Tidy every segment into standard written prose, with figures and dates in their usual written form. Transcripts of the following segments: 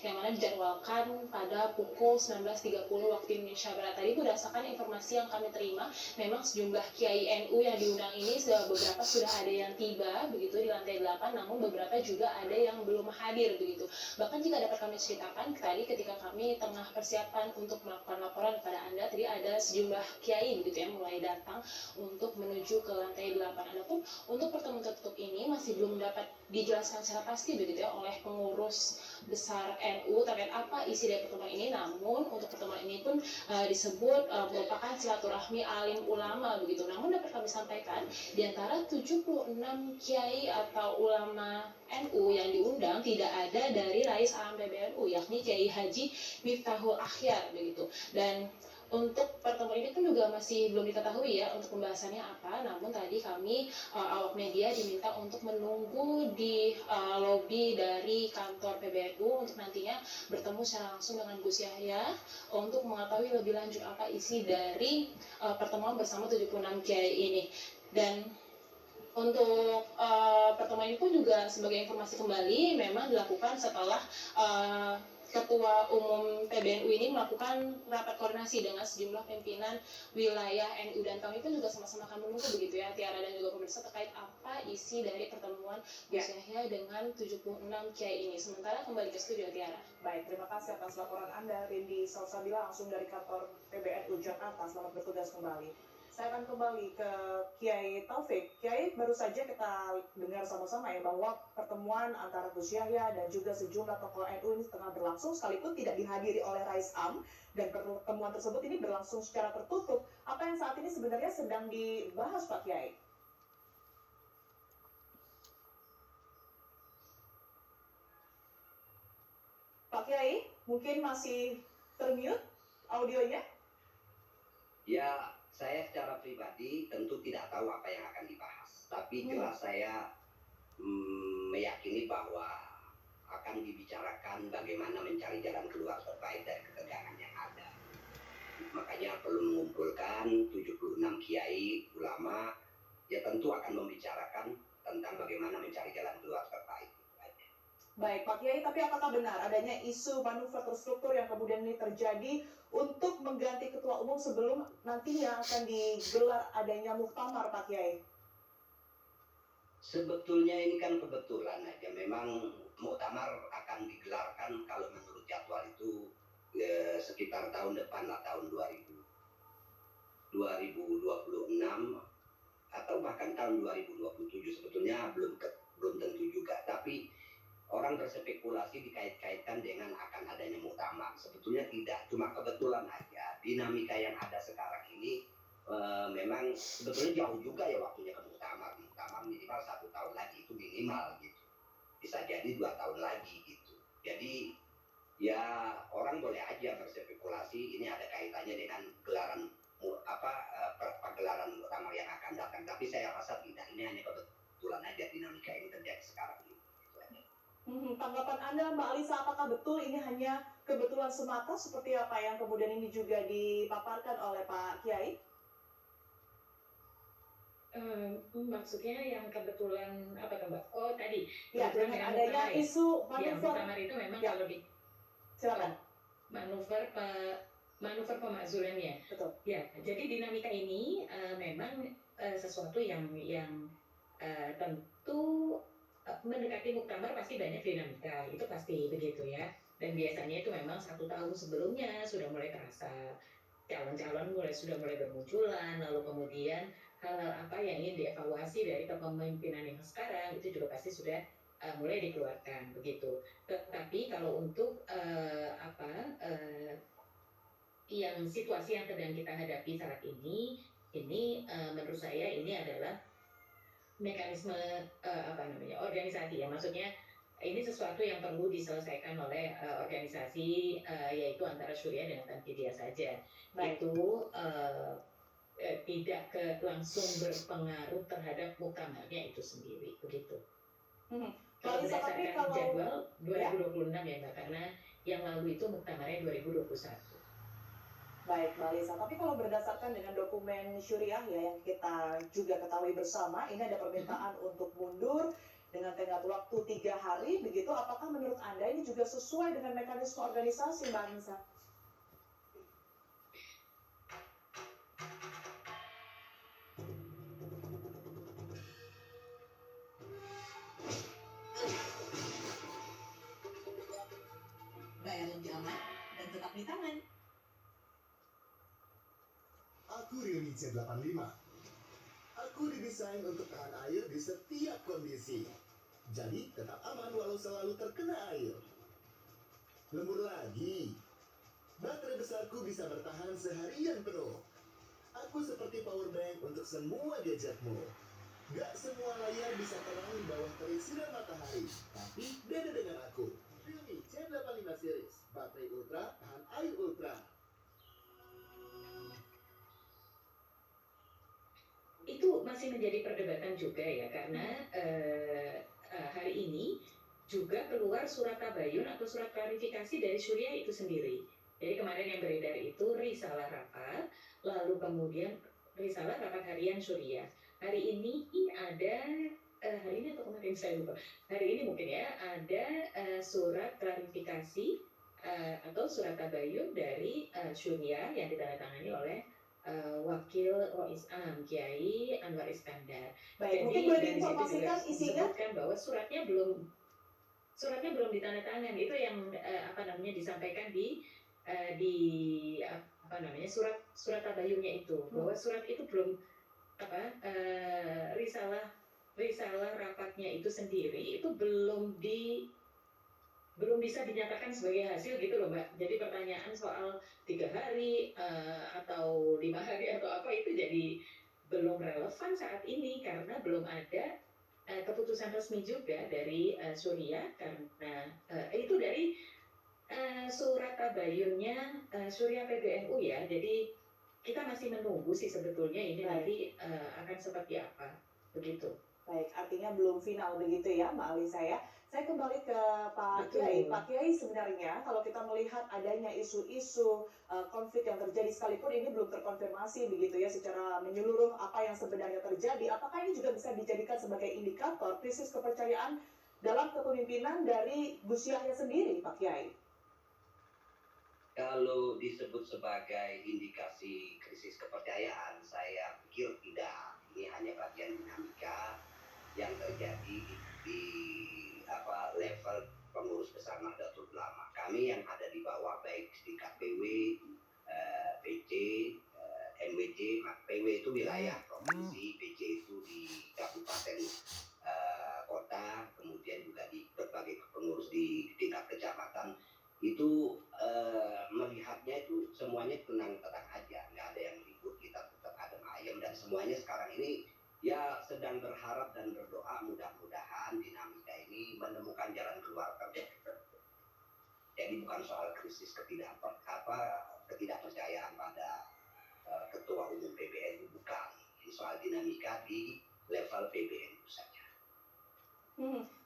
yang mana dijadwalkan pada pukul 19.30 waktu Indonesia Barat. Tadi berdasarkan informasi yang kami terima, memang sejumlah Kiai NU yang diundang ini beberapa sudah ada yang tiba begitu di lantai 8, namun beberapa juga ada yang belum hadir begitu. Bahkan jika dapat kami ceritakan tadi ketika kami tengah persiapan untuk melakukan laporan kepada Anda, tadi ada sejumlah Kiai begitu ya mulai datang untuk menuju ke lantai 8. Adapun untuk pertemuan tertutup ini masih belum dapat dijelaskan secara pasti begitu ya oleh pengurus besar NU terkait apa isi dari pertemuan ini. Namun untuk pertemuan ini pun disebut merupakan silaturahmi alim ulama begitu. Namun dapat kami sampaikan di antara 76 kiai atau ulama NU yang diundang tidak ada dari Rais Am PBNU, yakni Kiai Haji Miftahul Akhyar begitu. Dan untuk pertemuan ini pun juga masih belum diketahui ya untuk pembahasannya apa, namun tadi kami awak media diminta untuk menunggu di lobi dari kantor PBNU untuk nantinya bertemu secara langsung dengan Gus Yahya untuk mengetahui lebih lanjut apa isi dari pertemuan bersama 76 kiai ini. Dan untuk pertemuan ini pun juga sebagai informasi kembali memang dilakukan setelah Ketua Umum PBNU ini melakukan rapat koordinasi dengan sejumlah pimpinan wilayah NU, dan kami pun juga sama-sama akan menunggu begitu ya Tiara dan juga pemirsa terkait apa isi dari pertemuan Gus Yahya dengan 76 kiai ini. Sementara kembali ke studio Tiara. Baik, terima kasih atas laporan Anda, Rindi Salsabila langsung dari kantor PBNU Jakarta. Selamat bertugas kembali. Saya akan kembali ke Kiai Taufik. Kiai, baru saja kita dengar sama-sama ya bahwa pertemuan antara Gus Yahya dan juga sejumlah tokoh NU ini tengah berlangsung sekalipun tidak dihadiri oleh Rais Am, dan pertemuan tersebut ini berlangsung secara tertutup. Apa yang saat ini sebenarnya sedang dibahas, Pak Kiai? Pak Kiai, mungkin masih termute audionya? Ya, saya secara pribadi tentu tidak tahu apa yang akan dibahas, tapi jelas saya meyakini bahwa akan dibicarakan bagaimana mencari jalan keluar terbaik dari ketegangan yang ada. Makanya perlu mengumpulkan 76 kiai ulama, ya tentu akan membicarakan tentang bagaimana mencari jalan keluar terbaik. Baik, Pak Kiai, tapi apakah benar adanya isu manuver terstruktur yang kemudian ini terjadi untuk mengganti ketua umum sebelum nantinya akan digelar adanya muktamar, Pak Kiai? Sebetulnya ini kan kebetulan aja, memang muktamar akan digelarkan kalau menurut jadwal itu sekitar tahun depan lah, tahun 2026 atau bahkan tahun 2027. Sebetulnya belum tentu juga, tapi orang berspekulasi dikait-kaitkan dengan akan adanya muktamar. Sebetulnya tidak, cuma kebetulan aja dinamika yang ada sekarang ini memang sebetulnya jauh juga ya waktunya ke muktamar. Muktamar minimal 1 tahun lagi, itu minimal gitu. Bisa jadi 2 tahun lagi gitu. Jadi ya orang boleh aja berspekulasi ini ada kaitannya dengan gelaran pagelaran muktamar yang akan datang. Tapi saya rasa tidak, ini hanya kebetulan aja dinamika ini terjadi sekarang ini. Tanggapan Anda, Mbak Alisa, apakah betul ini hanya kebetulan semata seperti apa yang kemudian ini juga dipaparkan oleh Pak Kiai? Maksudnya yang kebetulan apa Mbak? Oh tadi ya, dengan adanya isu manuver. Ya, muktamar itu memang ya. Kalau di silakan. Manuver pemakzulannya. Betul. Ya, jadi dinamika ini memang sesuatu yang tentu mendekati muktamar pasti banyak dinamika, itu pasti begitu ya. Dan biasanya itu memang 1 tahun sebelumnya sudah mulai terasa calon-calon sudah mulai bermunculan, lalu kemudian hal-hal apa yang ingin dievaluasi dari kepemimpinan yang sekarang itu juga pasti sudah mulai dikeluarkan begitu. Tetapi kalau untuk yang situasi yang sedang kita hadapi saat ini menurut saya ini adalah mekanisme organisasi ya, maksudnya ini sesuatu yang perlu diselesaikan oleh organisasi yaitu antara Syuriah dan Tanfidiyah saja. Itu tidak langsung berpengaruh terhadap muktamarnya itu sendiri begitu. Kalau berdasarkan jadwal 2026 ya Mbak, karena yang lalu itu muktamarnya 2021. Baik, Mbak Lisa. Tapi kalau berdasarkan dengan dokumen Syuriah ya yang kita juga ketahui bersama, ini ada permintaan untuk mundur dengan tenggat waktu 3 hari begitu. Apakah menurut Anda ini juga sesuai dengan mekanisme organisasi, Mbak Anissa? Bayar lebih aman dan tetap di tangan. Aku Realme C85. Aku didesain untuk tahan air di setiap kondisi. Jadi tetap aman walau selalu terkena air. Lembur lagi. Baterai besarku bisa bertahan seharian penuh. Aku seperti power bank untuk semua gadgetmu. Gak semua layar bisa terang di bawah terik sinar matahari. Tapi beda dengan aku. Realme C85 series. Baterai ultra, tahan air ultra. Itu masih menjadi perdebatan juga ya, karena hari ini juga keluar surat tabayun atau surat klarifikasi dari Surya itu sendiri. Jadi kemarin yang beredar itu risalah rapat, lalu kemudian risalah rapat harian Surya. Hari ini ada hari ini atau kemarin saya lupa. Hari ini mungkin ya ada surat klarifikasi atau surat tabayun dari Surya yang ditandatangani oleh Wakil Rois Am Kiai Anwar Iskandar. Baik, Jadi mungkin boleh dari situ juga diinformasikan isinya? disebutkan bahwa suratnya belum ditandatangan. Itu yang disampaikan di surat tabayunnya itu, bahwa surat itu belum risalah rapatnya itu sendiri itu belum bisa dinyatakan sebagai hasil gitu loh Mbak. Jadi pertanyaan soal 3 hari atau 5 hari atau apa itu jadi belum relevan saat ini karena belum ada keputusan resmi juga dari Surya, karena itu dari surat tabayunnya Surya PBNU ya. Jadi kita masih menunggu sih sebetulnya ini nanti akan seperti apa begitu. Baik, artinya belum final begitu ya Mbak Alisa ya. Saya kembali ke Pak Betul. Kiai. Pak Kiai, sebenarnya kalau kita melihat adanya isu-isu konflik yang terjadi sekalipun ini belum terkonfirmasi begitu ya secara menyeluruh apa yang sebenarnya terjadi, apakah ini juga bisa dijadikan sebagai indikator krisis kepercayaan dalam kepemimpinan dari Gus Yahya sendiri, Pak Kiai? Kalau disebut sebagai indikasi krisis kepercayaan, saya pikir tidak. Ini hanya bagian dinamika yang terjadi di level pengurus besar Nahdlatul Ulama. Kami yang ada di bawah, baik di KPW, PC, MWJ, PW itu wilayah provinsi, PC itu di kabupaten kota, kemudian juga di berbagai pengurus di tingkat kecamatan, itu melihatnya itu semuanya tenang-tenang aja, nggak ada yang ribut, kita tetap adem ayem, dan semuanya sekarang ini ya sedang berharap dan berdoa mudah-mudahan dinamika ini menemukan jalan keluar terbaik. Jadi bukan soal krisis ketidakpercayaan pada ketua umum PBNU, bukan. Ini soal dinamika di level PBNU saja.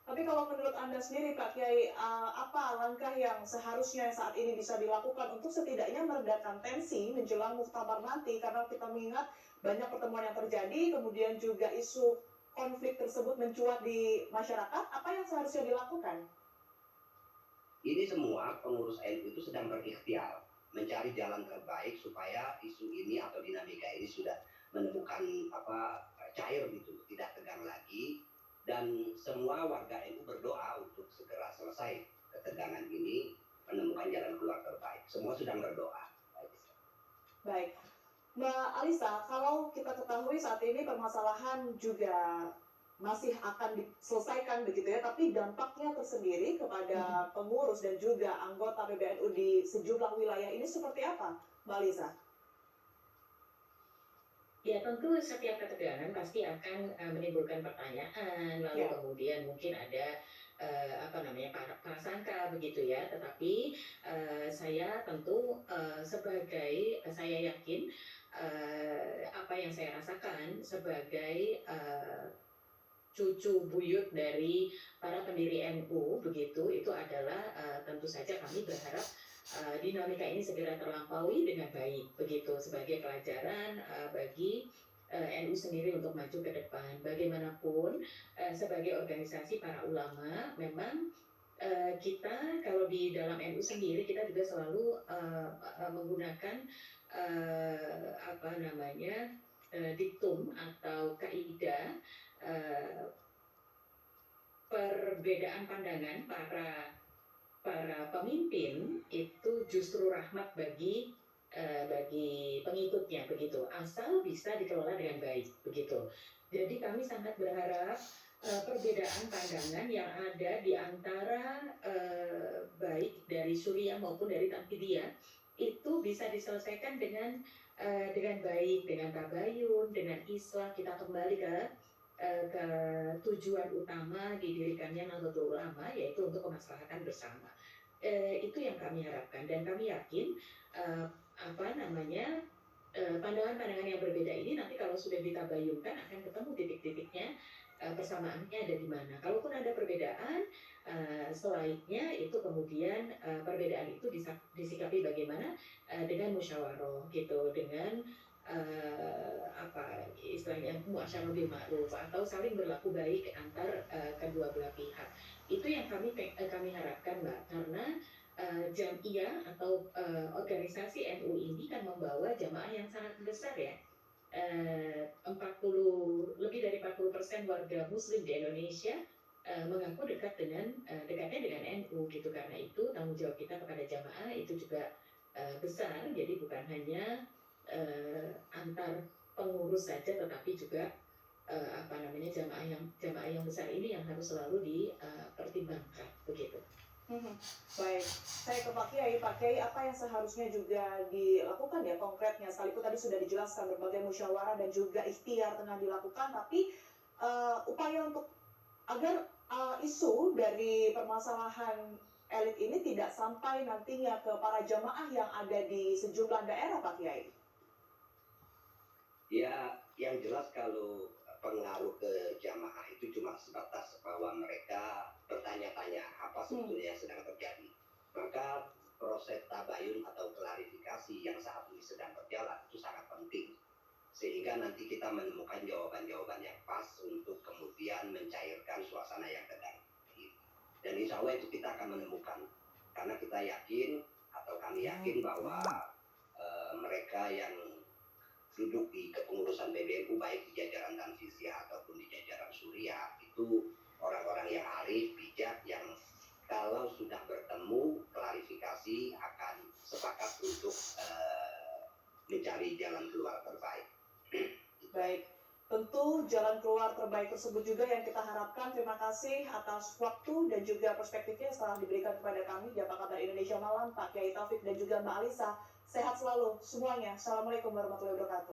Tapi kalau menurut Anda sendiri Pak Kiai, apa langkah yang seharusnya saat ini bisa dilakukan untuk setidaknya meredakan tensi menjelang muktamar nanti, karena kita mengingat banyak pertemuan yang terjadi, kemudian juga isu konflik tersebut mencuat di masyarakat, apa yang seharusnya dilakukan? Ini semua pengurus NU itu sedang berikhtiar mencari jalan terbaik supaya isu ini atau dinamika ini sudah menemukan cair gitu, tidak tegang lagi, dan semua warga NU berdoa untuk segera selesai ketegangan ini, menemukan jalan keluar terbaik. Semua sedang berdoa. Baik. Mbak Alisa, kalau kita ketahui saat ini permasalahan juga masih akan diselesaikan begitu ya, tapi dampaknya tersendiri kepada pengurus dan juga anggota PBNU di sejumlah wilayah ini seperti apa, Mbak Alisa? Ya tentu setiap ketegangan pasti akan menimbulkan pertanyaan, lalu kemudian mungkin ada prasangka begitu ya. Tetapi saya tentu saya yakin apa yang saya rasakan sebagai cucu buyut dari para pendiri NU begitu, itu adalah tentu saja kami berharap dinamika ini segera terlampaui dengan baik begitu, sebagai pelajaran bagi NU sendiri untuk maju ke depan. Bagaimanapun sebagai organisasi para ulama memang kita kalau di dalam NU sendiri kita juga selalu menggunakan apa namanya diktum atau kaidah perbedaan pandangan para pemimpin itu justru rahmat bagi pengikutnya begitu, asal bisa dikelola dengan baik begitu. Jadi kami sangat berharap perbedaan pandangan yang ada di antara baik dari Suriah maupun dari Tanfidiyah itu bisa diselesaikan dengan baik, dengan tabayun, dengan islah. Kita kembali ke tujuan utama didirikannya Nahdlatul Ulama, yaitu untuk kemaslahatan bersama. Itu yang kami harapkan, dan kami yakin pandangan-pandangan yang berbeda ini nanti kalau sudah ditabayunkan akan ketemu titik-titiknya, persamaannya ada di mana. Kalaupun ada perbedaan, selainnya itu kemudian perbedaan itu disikapi bagaimana, dengan musyawarah gitu, dengan istilahnya muasyarah bil ma'ruf atau saling berlaku baik antar kedua belah pihak. Itu yang kami harapkan, Mbak, karena Jam'iyah atau organisasi NU ini kan membawa jamaah yang sangat besar ya. 40 lebih dari 40% warga Muslim di Indonesia mengaku dekatnya dengan NU gitu. Karena itu tanggung jawab kita kepada jamaah itu juga besar. Jadi bukan hanya antar pengurus saja, tetapi juga jamaah yang besar ini yang harus selalu dipertimbangkan begitu. Baik, saya ke Pak Kiai, apa yang seharusnya juga dilakukan ya konkretnya? Sekalipun tadi sudah dijelaskan berbagai musyawarah dan juga ikhtiar tengah dilakukan, tapi upaya untuk agar isu dari permasalahan elit ini tidak sampai nantinya ke para jamaah yang ada di sejumlah daerah, Pak Kiai. Ya, yang jelas kalau pengaruh ke jamaah itu cuma sebatas bahwa mereka bertanya-tanya apa sebetulnya yang sedang terjadi. Maka proses tabayun atau klarifikasi yang saat ini sedang berjalan itu sangat penting. Sehingga nanti kita menemukan jawaban-jawaban yang pas untuk kemudian mencairkan suasana yang tegang. Dan insya Allah itu kita akan menemukan. Karena kita yakin atau kami yakin bahwa mereka yang duduk di kepengurusan PBNU baik di jajaran Tanfidiyah ataupun di jajaran Suriah itu orang-orang yang arif, bijak, yang kalau sudah bertemu klarifikasi akan sepakat untuk mencari jalan keluar terbaik. Baik, tentu jalan keluar terbaik tersebut juga yang kita harapkan. Terima kasih atas waktu dan juga perspektifnya setelah diberikan kepada kami di Apa Kabar Indonesia Malam, Pak Kiai Taufik dan juga Mbak Alisa. Sehat selalu semuanya. Assalamualaikum warahmatullahi wabarakatuh.